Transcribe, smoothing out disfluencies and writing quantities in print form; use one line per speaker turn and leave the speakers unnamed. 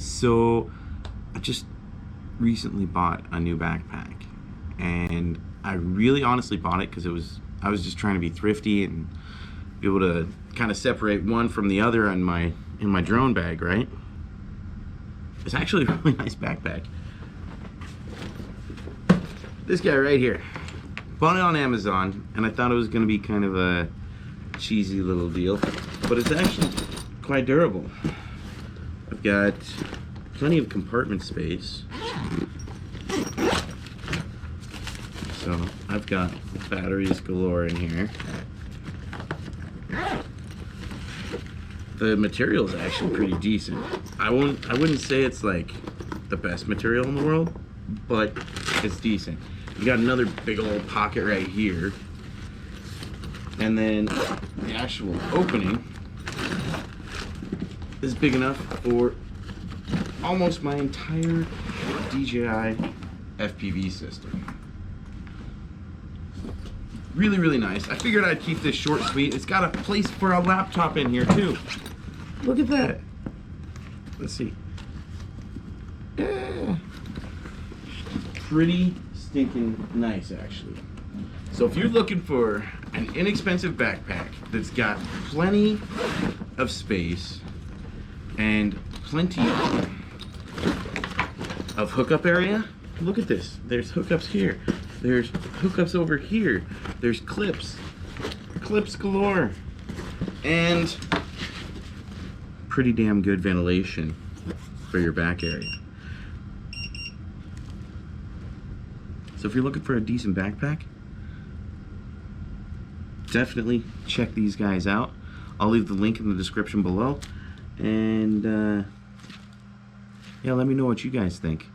So I just recently bought a new backpack, and I really honestly bought it because I was just trying to be thrifty and be able to kind of separate one from the other in my drone bag, right? It's actually a really nice backpack. This guy right here. Bought it on Amazon, and I thought it was going to be kind of a cheesy little deal, but it's actually quite durable. I've got plenty of compartment space. So I've got batteries galore in here. The material is actually pretty decent. I wouldn't say it's like the best material in the world, but it's decent. You got another big old pocket right here, and then the actual opening is big enough for almost my entire DJI FPV system. Really, really nice. I figured I'd keep this short, sweet. It's got a place for a laptop in here too. Look at that. Let's see. Yeah. Pretty stinking nice, actually. So if you're looking for an inexpensive backpack that's got plenty of space and plenty of hookup area, look at this. There's hookups here. There's hookups over here. There's clips galore, and pretty damn good ventilation for your back area. So if you're looking for a decent backpack, definitely check these guys out. I'll leave the link in the description below, and yeah, let me know what you guys think.